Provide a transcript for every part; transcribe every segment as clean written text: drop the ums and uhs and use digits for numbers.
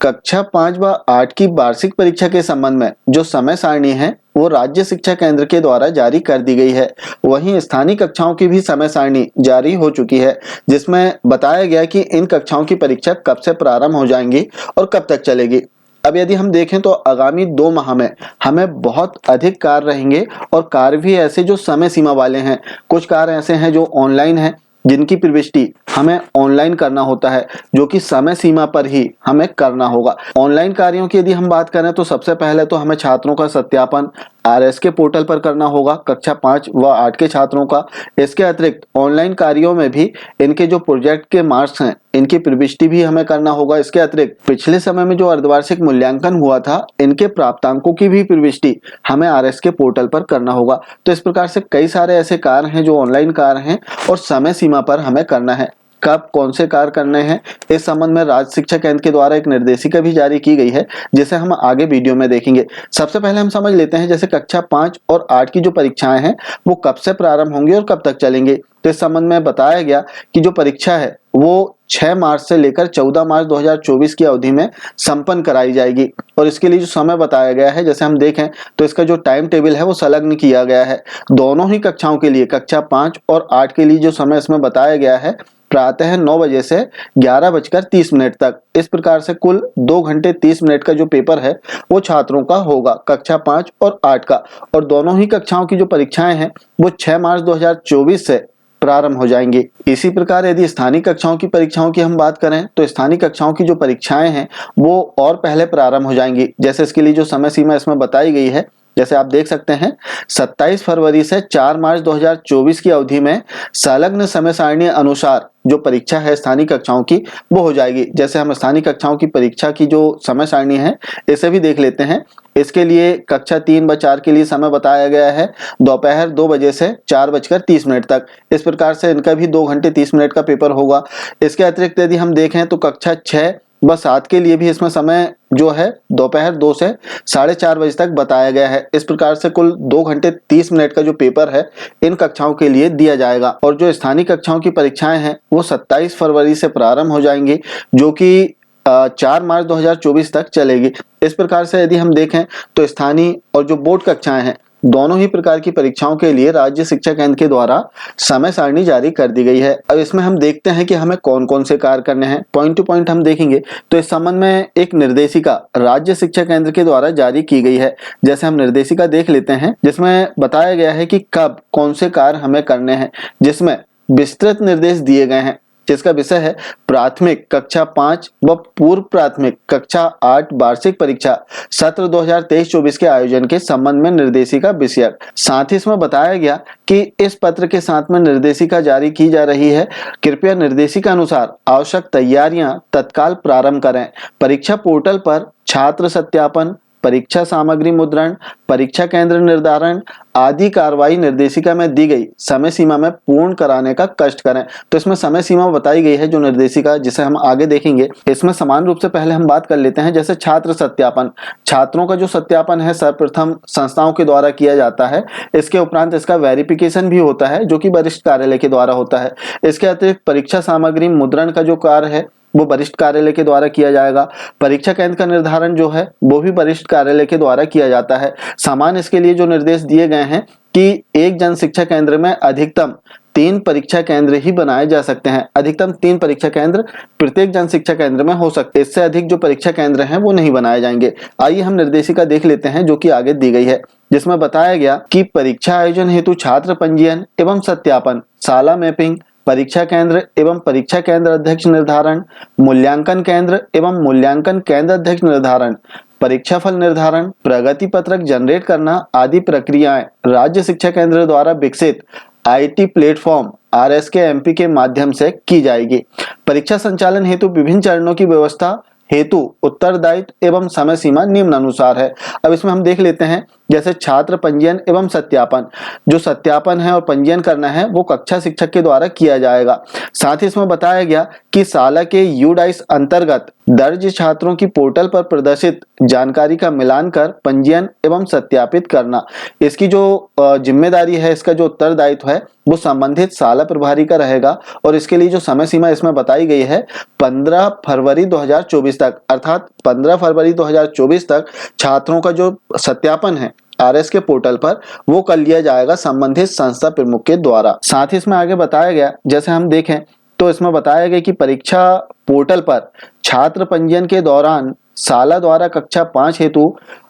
कक्षा 5 व 8 की वार्षिक परीक्षा के संबंध में जो समय सारणी है वो राज्य शिक्षा केंद्र के द्वारा जारी कर दी गई है। वहीं स्थानीय कक्षाओं की भी समय सारणी जारी हो चुकी है, जिसमें बताया गया कि इन कक्षाओं की परीक्षा कब से प्रारंभ हो जाएंगी और कब तक चलेगी। अब यदि हम देखें तो आगामी 2 माह में हमें बहुत अधिक कार्य रहेंगे और कार्य भी ऐसे जो समय सीमा वाले हैं। कुछ कार्य ऐसे हैं जो ऑनलाइन हैं, जिनकी प्रविष्टि हमें ऑनलाइन करना होता है, जो कि समय सीमा पर ही हमें करना होगा। ऑनलाइन कार्यों की यदि हम बात करें तो सबसे पहले तो हमें छात्रों का सत्यापन आरएसके पोर्टल पर करना होगा, कक्षा 5 व 8 के छात्रों का। इसके अतिरिक्त ऑनलाइन कार्यों में भी इनके जो प्रोजेक्ट के मार्क्स हैं, इनकी प्रविष्टि भी हमें करना होगा। इसके अतिरिक्त पिछले समय में जो अर्धवार्षिक मूल्यांकन हुआ था, इनके प्राप्तांकों की भी प्रविष्टि हमें आरएसके पोर्टल पर करना होगा। तो इस प्रकार से कई सारे ऐसे कार्य हैं जो ऑनलाइन कार्य हैं और समय सीमा पर हमें करना है। कब कौन से कार्य करने हैं, इस संबंध में राज्य शिक्षा केंद्र के द्वारा एक निर्देशिका भी जारी की गई है, जिसे हम आगे वीडियो में देखेंगे। सबसे पहले हम समझ लेते हैं जैसे कक्षा 5 और 8 की जो परीक्षाएं हैं वो कब से प्रारंभ होंगी और कब तक चलेंगे। तो इस संबंध में बताया गया कि जो परीक्षा है वो 6 मार्च से लेकर 14 मार्च 2024 की अवधि में संपन्न कराई जाएगी। और इसके लिए जो समय बताया गया है, जैसे हम देखें तो इसका जो टाइम टेबल है वो संलग्न किया गया है। दोनों ही कक्षाओं के लिए, कक्षा 5 और 8 के लिए जो समय इसमें बताया गया है प्रातः 9 बजे से 11:30 तक। इस प्रकार से कुल 2 घंटे 30 मिनट का जो पेपर है वो छात्रों का होगा, कक्षा 5 और 8 का। और दोनों ही कक्षाओं की जो परीक्षाएं हैं वो 6 मार्च 2024 से प्रारंभ हो जाएंगी। इसी प्रकार यदि स्थानीय कक्षाओं की परीक्षाओं की हम बात करें तो स्थानीय कक्षाओं की जो परीक्षाएं हैं वो और पहले प्रारंभ हो जाएंगी। जैसे इसके लिए जो समय सीमा इसमें बताई गई है, जैसे आप देख सकते हैं 27 फरवरी से 4 मार्च 2024 की अवधि में संलग्न समय सारणी अनुसार जो परीक्षा है स्थानीय कक्षाओं की वो हो जाएगी। जैसे हम स्थानीय कक्षाओं की परीक्षा की जो समय सारणी है इसे भी देख लेते हैं। इसके लिए कक्षा 3 व 4 के लिए समय बताया गया है दोपहर 2 बजे से 4:30 तक। इस प्रकार से इनका भी 2 घंटे 30 मिनट का पेपर होगा। इसके अतिरिक्त यदि हम देखें तो कक्षा 6 व 7 के लिए भी इसमें समय जो है दोपहर 2 से 4:30 बजे तक बताया गया है। इस प्रकार से कुल 2 घंटे 30 मिनट का जो पेपर है इन कक्षाओं के लिए दिया जाएगा। और जो स्थानीय कक्षाओं की परीक्षाएं हैं वो 27 फरवरी से प्रारंभ हो जाएंगी, जो कि 4 मार्च 2024 तक चलेगी। इस प्रकार से यदि हम देखें तो स्थानीय और जो बोर्ड कक्षाएं हैं दोनों ही प्रकार की परीक्षाओं के लिए राज्य शिक्षा केंद्र के द्वारा समय सारणी जारी कर दी गई है। अब इसमें हम देखते हैं कि हमें कौन कौन से कार्य करने हैं, पॉइंट टू पॉइंट हम देखेंगे। तो इस संबंध में एक निर्देशिका राज्य शिक्षा केंद्र के द्वारा जारी की गई है। जैसे हम निर्देशिका देख लेते हैं, जिसमें बताया गया है कि कब कौन से कार्य हमें करने हैं, जिसमें विस्तृत निर्देश दिए गए हैं, जिसका विषय है प्राथमिक कक्षा 5 व पूर्व प्राथमिक कक्षा 8 वार्षिक परीक्षा सत्र 2023-24 के आयोजन के संबंध में निर्देशिका विषयक। साथ ही इसमें बताया गया कि इस पत्र के साथ में निर्देशिका जारी की जा रही है। कृपया निर्देशिका अनुसार आवश्यक तैयारियां तत्काल प्रारंभ करें। परीक्षा पोर्टल पर छात्र सत्यापन, परीक्षा सामग्री मुद्रण, परीक्षा केंद्र निर्धारण आदि कार्रवाई निर्देशिका में दी गई समय सीमा में पूर्ण कराने का कष्ट करें। तो इसमें समय सीमा बताई गई है जो निर्देशिका, जिसे हम आगे देखेंगे। इसमें समान रूप से पहले हम बात कर लेते हैं जैसे छात्र सत्यापन। छात्रों का जो सत्यापन है सर्वप्रथम संस्थाओं के द्वारा किया जाता है। इसके उपरांत इसका वेरिफिकेशन भी होता है जो कि वरिष्ठ कार्यालय के द्वारा होता है। इसके अतिरिक्त परीक्षा सामग्री मुद्रण का जो कार्य है वो वरिष्ठ कार्यालय के द्वारा किया जाएगा। परीक्षा केंद्र का निर्धारण जो है वो भी वरिष्ठ कार्यालय के द्वारा किया जाता है। समान इसके लिए जो निर्देश दिए गए हैं कि एक जन शिक्षा केंद्र में अधिकतम 3 परीक्षा केंद्र ही बनाए जा सकते हैं। अधिकतम 3 परीक्षा केंद्र प्रत्येक जन शिक्षा केंद्र में हो सकते हैं। इससे अधिक जो परीक्षा केंद्र हैं वो नहीं बनाए जाएंगे। आइए हम निर्देशिका देख लेते हैं जो कि आगे दी गई है, जिसमें बताया गया कि परीक्षा आयोजन हेतु छात्र पंजीयन एवं सत्यापन, शाला मैपिंग, परीक्षा केंद्र एवं परीक्षा केंद्र अध्यक्ष निर्धारण, मूल्यांकन केंद्र एवं मूल्यांकन केंद्र अध्यक्ष निर्धारण, परीक्षा फल निर्धारण, प्रगति पत्रक जनरेट करना आदि प्रक्रियाएं राज्य शिक्षा केंद्र द्वारा विकसित आईटी प्लेटफॉर्म आरएसके एमपी के माध्यम से की जाएगी। परीक्षा संचालन हेतु विभिन्न चरणों की व्यवस्था हेतु उत्तरदायित्व एवं समय सीमा निम्नानुसार है। अब इसमें हम देख लेते हैं जैसे छात्र पंजीयन एवं सत्यापन। जो सत्यापन है और पंजीयन करना है वो कक्षा शिक्षक के द्वारा किया जाएगा। साथ ही इसमें बताया गया कि साला के यूडाइस अंतर्गत दर्ज छात्रों की पोर्टल पर प्रदर्शित जानकारी का मिलान कर पंजीयन एवं सत्यापित करना। इसकी जो जिम्मेदारी है, इसका जो उत्तरदायित्व है वो संबंधित साला प्रभारी का रहेगा। और इसके लिए जो समय सीमा इसमें बताई गई है 15 फरवरी 2024 तक, अर्थात 15 फरवरी 2024 तक छात्रों का जो सत्यापन है आरएस के पोर्टल पर वो कर लिया जाएगा संबंधित संस्था प्रमुख के द्वारा। साथ ही इसमें आगे बताया गया, जैसे हम देखें तो इसमें बताया गया कि परीक्षा पोर्टल पर छात्र पंजीयन के दौरान साला द्वारा कक्षा 5 हेतु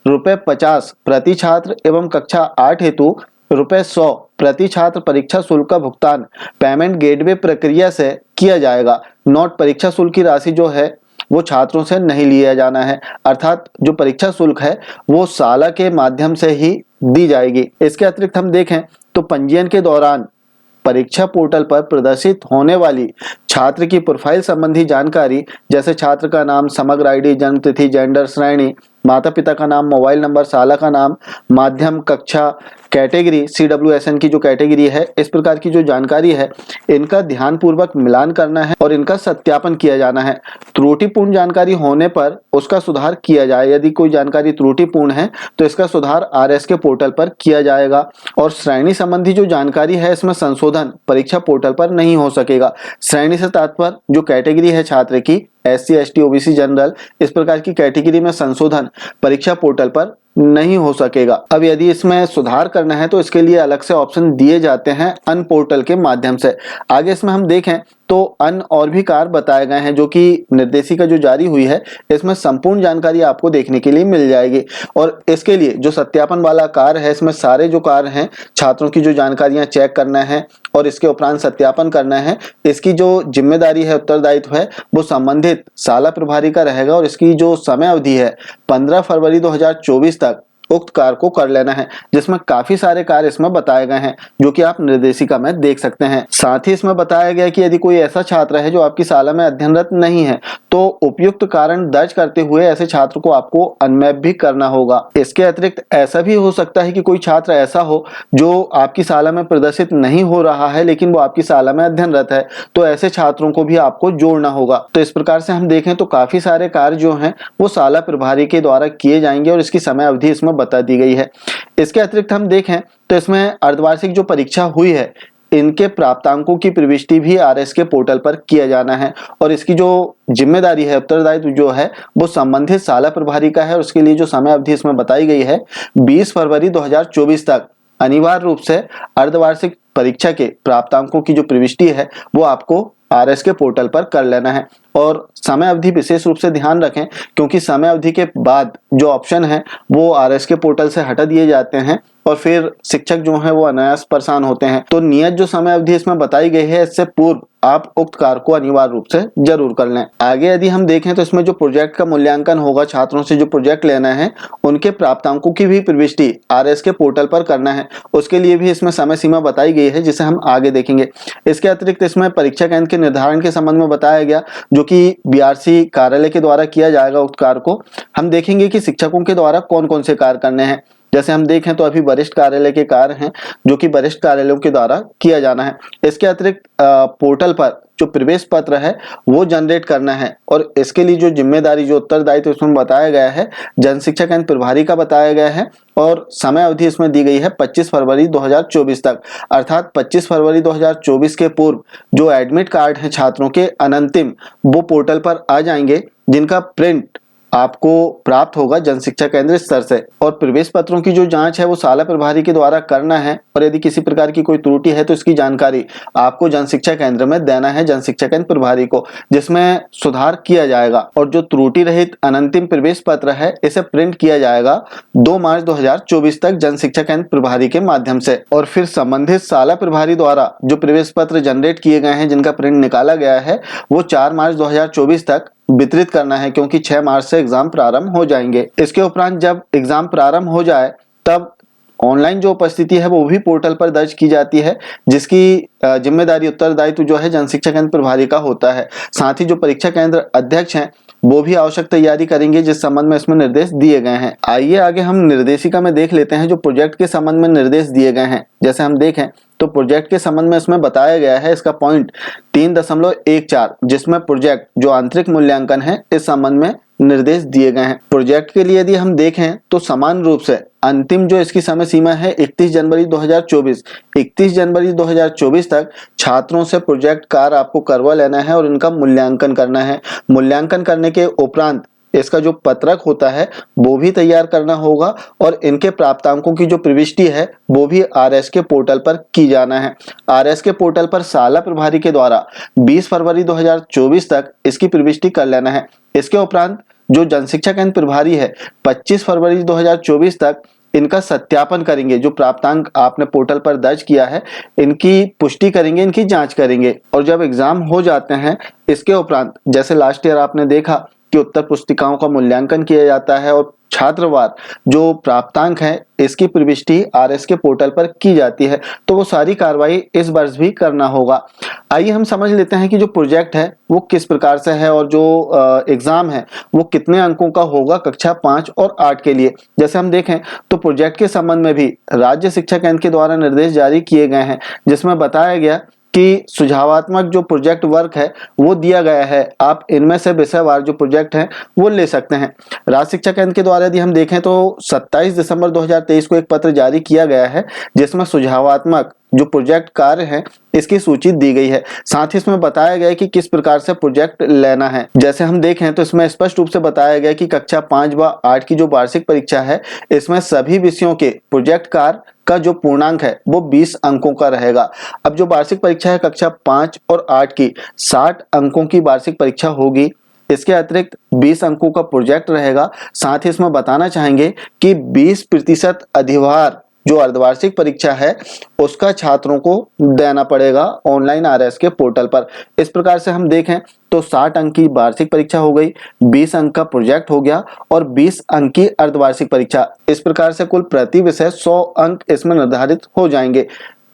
₹50 प्रति छात्र एवं कक्षा 8 हेतु ₹100 प्रति छात्र परीक्षा शुल्क का भुगतान पेमेंट गेटवे प्रक्रिया से किया जाएगा। नोट परीक्षा शुल्क की राशि जो है वो छात्रों से नहीं लिया जाना है, अर्थात जो परीक्षा शुल्क है वो साला के माध्यम से ही दी जाएगी। इसके अतिरिक्त हम देखें तो पंजीयन के दौरान परीक्षा पोर्टल पर प्रदर्शित होने वाली छात्र की प्रोफाइल संबंधी जानकारी, जैसे छात्र का नाम, समग्र आईडी, जन्म तिथि, जेंडर, श्रेणी, माता पिता का नाम, मोबाइल नंबर, साला का नाम, माध्यम, कक्षा, कैटेगरी, CWSN की जो कैटेगरी है, इस प्रकार की जो जानकारी है इनका ध्यानपूर्वक मिलान करना है और इनका सत्यापन किया जाना है। त्रुटिपूर्ण जानकारी होने पर उसका सुधार किया जाए। यदि कोई जानकारी त्रुटिपूर्ण है तो इसका सुधार आरएस के पोर्टल पर किया जाएगा। और श्रेणी संबंधी जो जानकारी है इसमें संशोधन परीक्षा पोर्टल पर नहीं हो सकेगा। श्रेणी से तात्पर्य जो कैटेगरी है छात्र की, SC, ST, OBC, जनरल, इस प्रकार की कैटेगरी में संशोधन परीक्षा पोर्टल पर नहीं हो सकेगा। अब यदि इसमें सुधार करना है तो इसके लिए अलग से ऑप्शन दिए जाते हैं अन पोर्टल के माध्यम से। आगे इसमें हम देखें तो अन्य और भी कार्य बताए गए हैं जो कि निर्देशिका जो जारी हुई है इसमें संपूर्ण जानकारी आपको देखने के लिए मिल जाएगी। और इसके लिए जो सत्यापन वाला कार्य है इसमें सारे जो कार्य हैं, छात्रों की जो जानकारियां चेक करना है और इसके उपरांत सत्यापन करना है, इसकी जो जिम्मेदारी है, उत्तरदायित्व है वो संबंधित साला प्रभारी का रहेगा। और इसकी जो समय अवधि है 15 फरवरी 2024 तक उक्त कार्य को कर लेना है, जिसमें काफी सारे कार्य इसमें बताए गए हैं जो कि आप निर्देशिका में देख सकते हैं। साथ ही इसमें बताया गया कि यदि कोई ऐसा छात्र है जो आपकी शाला में अध्ययनरत नहीं है तो उपयुक्त कारण दर्ज करते हुए ऐसे छात्र को आपको अनमैप भी करना होगा। इसके अतिरिक्त ऐसा भी हो सकता है कि कोई छात्र ऐसा हो जो आपकी शाला में प्रदर्शित नहीं हो रहा है लेकिन वो आपकी शाला में अध्ययनरत है, तो ऐसे छात्रों को भी आपको जोड़ना होगा। तो इस प्रकार से हम देखें तो काफी सारे कार्य जो हैं वो शाला प्रभारी के द्वारा किए जाएंगे और इसकी समय अवधि इसमें बता दी गई है। इसके अतिरिक्त हम देखें तो इसमें अर्धवार्षिक जो परीक्षा हुई है इनके प्राप्तांकों की प्रविष्टि भी आरएस के पोर्टल पर किया जाना है। और इसकी जो जिम्मेदारी है, उत्तरदायित्व जो है वो संबंधित शाला प्रभारी का है। और उसके लिए जो समय अवधि इसमें बताई गई है 20 फरवरी 2024 तक अनिवार्य रूप से अर्धवार्षिक परीक्षा के प्राप्तांकों की जो प्रविष्टि है वो आपको आरएस के पोर्टल पर कर लेना है। और समय अवधि विशेष रूप से ध्यान रखें क्योंकि समय अवधि के बाद जो ऑप्शन है वो आरएस के पोर्टल से हटा दिए जाते हैं और फिर शिक्षक जो है वो अनायास परेशान होते हैं। तो नियत जो समय अवधि इसमें बताई गई है इससे पूर्व आप उक्त कार्य को अनिवार्य रूप से जरूर कर लें। आगे यदि हम देखें तो इसमें जो प्रोजेक्ट का मूल्यांकन होगा, छात्रों से जो प्रोजेक्ट लेना है उनके प्राप्तांकों की भी प्रविष्टि आरएस के पोर्टल पर करना है। उसके लिए भी इसमें समय सीमा बताई गई है जिसे हम आगे देखेंगे। इसके अतिरिक्त इसमें परीक्षा केंद्र के निर्धारण के संबंध में बताया गया जो कि बीआरसी कार्यालय के द्वारा किया जाएगा। उक्त कार्य को हम देखेंगे कि शिक्षकों के द्वारा कौन कौन से कार्य करने हैं। जैसे हम देखें तो अभी वरिष्ठ कार्यालय के कार्य हैं जो कि वरिष्ठ कार्यालयों के द्वारा किया जाना है। इसके अतिरिक्त पोर्टल पर जो प्रवेश पत्र है वो जनरेट करना है और इसके लिए जो जिम्मेदारी, जो उत्तरदायित्व इसमें बताया गया है जन शिक्षा केंद्र प्रभारी का बताया गया है। और समय अवधि इसमें दी गई है 25 फरवरी 2024 तक, अर्थात 25 फरवरी 2024 के पूर्व जो एडमिट कार्ड है छात्रों के अनंतिम वो पोर्टल पर आ जाएंगे, जिनका प्रिंट आपको प्राप्त होगा जन शिक्षा केंद्र स्तर से। और प्रवेश पत्रों की जो जांच है वो शाला प्रभारी के द्वारा करना है और यदि किसी प्रकार की कोई त्रुटि है तो इसकी जानकारी आपको जन शिक्षा केंद्र में देना है जन शिक्षा केंद्र प्रभारी को, जिसमें सुधार किया जाएगा। और जो त्रुटि रहित अनंतिम प्रवेश पत्र है इसे प्रिंट किया जाएगा 2 मार्च 2024 तक जन शिक्षा केंद्र प्रभारी के माध्यम से। और फिर संबंधित शाला प्रभारी द्वारा जो प्रवेश पत्र जनरेट किए गए हैं जिनका प्रिंट निकाला गया है वो 4 मार्च 2024 तक वितरित करना है क्योंकि 6 मार्च से एग्जाम प्रारंभ हो जाएंगे। इसके उपरांत जब एग्जाम प्रारंभ हो जाए तब ऑनलाइन जो उपस्थिति है वो भी पोर्टल पर दर्ज की जाती है, जिसकी जिम्मेदारी, उत्तरदायित्व जो है जन शिक्षा केंद्र प्रभारी का होता है। साथ ही जो परीक्षा केंद्र अध्यक्ष हैं वो भी आवश्यक तैयारी करेंगे जिस संबंध में इसमें निर्देश दिए गए हैं। आइए आगे हम निर्देशिका में देख लेते हैं जो प्रोजेक्ट के संबंध में निर्देश दिए गए हैं। जैसे हम देखें तो प्रोजेक्ट के संबंध में इसमें बताया गया है, इसका पॉइंट 3.14 जिसमें प्रोजेक्ट जो आंतरिक मूल्यांकन है इस संबंध में निर्देश दिए गए हैं। प्रोजेक्ट के लिए यदि हम देखें तो समान रूप से अंतिम जो इसकी समय सीमा है 31 जनवरी 2024 तक छात्रों से प्रोजेक्ट कार्य आपको करवा लेना है और इनका मूल्यांकन करना है। मूल्यांकन करने के उपरांत इसका जो पत्रक होता है वो भी तैयार करना होगा और इनके प्राप्तांकों की जो प्रविष्टि है वो भी आरएस के पोर्टल पर की जाना है। आरएस के पोर्टल पर शाला प्रभारी के द्वारा 20 फरवरी 2024 तक इसकी प्रविष्टि कर लेना है। इसके उपरांत जो जनशिक्षा केंद्र प्रभारी है 25 फरवरी 2024 तक इनका सत्यापन करेंगे। जो प्राप्तांक आपने पोर्टल पर दर्ज किया है इनकी पुष्टि करेंगे, इनकी जांच करेंगे। और जब एग्जाम हो जाते हैं इसके उपरांत जैसे लास्ट ईयर आपने देखा कि उत्तर पुस्तिकाओं का मूल्यांकन किया जाता है और छात्रवार जो प्राप्तांक है इसकी प्रविष्टि आरएस के पोर्टल पर की जाती है, तो वो सारी कार्रवाई इस वर्ष भी करना होगा। आइए हम समझ लेते हैं कि जो प्रोजेक्ट है वो किस प्रकार से है और जो एग्जाम है वो कितने अंकों का होगा कक्षा 5 और 8 के लिए। जैसे हम देखें तो प्रोजेक्ट के संबंध में भी राज्य शिक्षा केंद्र के द्वारा निर्देश जारी किए गए हैं जिसमें बताया गया कि सुझावात्मक जो प्रोजेक्ट वर्क है वो दिया गया है, आप इनमें से विषयवार जो प्रोजेक्ट है वो ले सकते हैं। राज्य शिक्षा केंद्र के द्वारा यदि हम देखें तो 27 दिसंबर 2023 को एक पत्र जारी किया गया है जिसमें सुझावात्मक जो प्रोजेक्ट कार्य है इसकी सूची दी गई है। साथ ही इसमें बताया गया है कि किस प्रकार से प्रोजेक्ट लेना है। जैसे हम देखें तो इसमें स्पष्ट रूप से बताया गया कि कक्षा 5 व 8 की जो वार्षिक परीक्षा है इसमें सभी विषयों के प्रोजेक्ट कार्य का जो पूर्णांक है वो 20 अंकों का रहेगा। अब जो वार्षिक परीक्षा है कक्षा 5 और 8 की 60 अंकों की वार्षिक परीक्षा होगी। इसके अतिरिक्त 20 अंकों का प्रोजेक्ट रहेगा। साथ ही इसमें बताना चाहेंगे कि 20% अधिभार जो अर्धवार्षिक परीक्षा है उसका छात्रों को देना पड़ेगा ऑनलाइन आरएस के पोर्टल पर। इस प्रकार से हम देखें तो 60 अंक की वार्षिक परीक्षा हो गई, 20 अंक का प्रोजेक्ट हो गया और 20 अंक की अर्धवार्षिक परीक्षा। इस प्रकार से कुल प्रति विषय 100 अंक इसमें निर्धारित हो जाएंगे।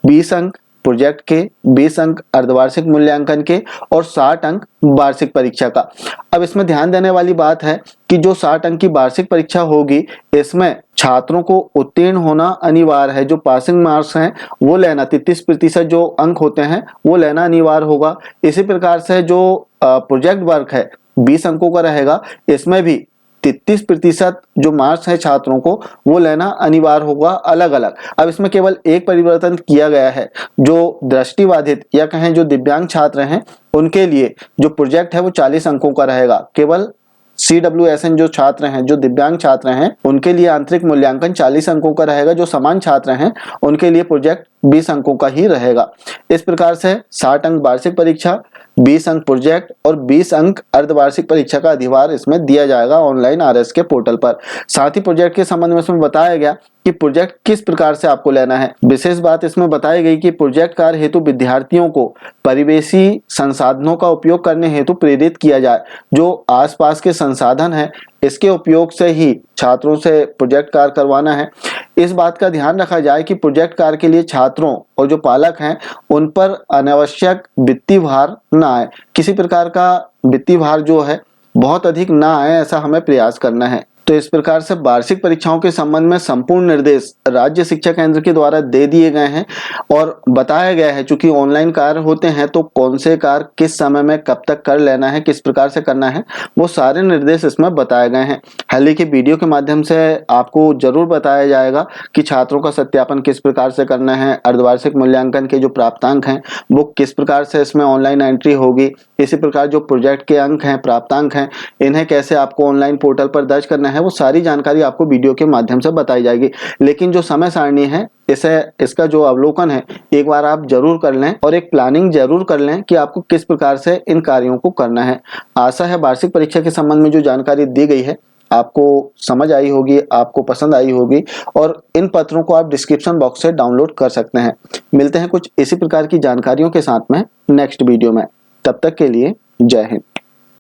20 अंक प्रोजेक्ट के, 20 अंक अर्धवार्षिक मूल्यांकन के और 60 अंक वार्षिक परीक्षा का। अब इसमें ध्यान देने वाली बात है कि जो 60 अंक की वार्षिक परीक्षा होगी इसमें छात्रों को उत्तीर्ण होना अनिवार्य है। जो पासिंग मार्क्स हैं वो लेना, 33% जो अंक होते हैं वो लेना अनिवार्य होगा। इसी प्रकार से जो प्रोजेक्ट वर्क है 20 अंकों का रहेगा, इसमें भी 33% जो मार्क्स है छात्रों को वो लेना अनिवार्य होगा अलग अलग। अब इसमें केवल एक परिवर्तन किया गया है, जो दृष्टिबाधित या कहें जो दिव्यांग छात्र हैं उनके लिए जो प्रोजेक्ट है वो 40 अंकों का रहेगा। केवल CWSN जो छात्र हैं, जो दिव्यांग छात्र हैं उनके लिए आंतरिक मूल्यांकन 40 अंकों का रहेगा। जो समान छात्र हैं उनके लिए प्रोजेक्ट 20 अंकों का ही रहेगा। इस प्रकार से 60 अंक वार्षिक परीक्षा, 20 अंक प्रोजेक्ट और 20 अंक अर्धवार्षिक परीक्षा का अधिभार इसमें दिया जाएगा ऑनलाइन आरएस के पोर्टल पर। साथ ही प्रोजेक्ट के संबंध में इसमें बताया गया कि प्रोजेक्ट किस प्रकार से आपको लेना है। विशेष बात इसमें बताई गई कि प्रोजेक्ट कार्य हेतु विद्यार्थियों को परिवेशी संसाधनों का उपयोग करने हेतु प्रेरित किया जाए। जो आसपास के संसाधन है इसके उपयोग से ही छात्रों से प्रोजेक्ट कार्य करवाना है। इस बात का ध्यान रखा जाए कि प्रोजेक्ट कार्य के लिए छात्रों और जो पालक हैं उन पर अनावश्यक वित्तीय भार ना आए। किसी प्रकार का वित्तीय भार जो है बहुत अधिक ना आए, ऐसा हमें प्रयास करना है। तो इस प्रकार से वार्षिक परीक्षाओं के संबंध में संपूर्ण निर्देश राज्य शिक्षा केंद्र के द्वारा दे दिए गए हैं और बताया गया है चूंकि ऑनलाइन कार्य होते हैं तो कौन से कार्य किस समय में कब तक कर लेना है, किस प्रकार से करना है, वो सारे निर्देश इसमें बताए गए हैं। हालांकि वीडियो के माध्यम से आपको जरूर बताया जाएगा कि छात्रों का सत्यापन किस प्रकार से करना है, अर्धवार्षिक मूल्यांकन के जो प्राप्तांक हैं वो किस प्रकार से इसमें ऑनलाइन एंट्री होगी, इसी प्रकार जो प्रोजेक्ट के अंक हैं, प्राप्तांक हैं, इन्हें कैसे आपको ऑनलाइन पोर्टल पर दर्ज करना है, वो सारी जानकारी आपको वीडियो के माध्यम से बताई जाएगी। लेकिन जो समय सारणी है इसका जो अवलोकन है एक बार आप जरूर कर लें और एक प्लानिंग जरूर कर लें कि आपको किस प्रकार से इन कार्यों को करना है। आशा है वार्षिक परीक्षा के संबंध में जो जानकारी दी गई है आपको समझ आई होगी, आपको पसंद आई होगी और इन पत्रों को आप डिस्क्रिप्शन बॉक्स से डाउनलोड कर सकते हैं। मिलते हैं कुछ इसी प्रकार की जानकारियों के साथ में नेक्स्ट वीडियो में। तब तक के लिए जय हिंद।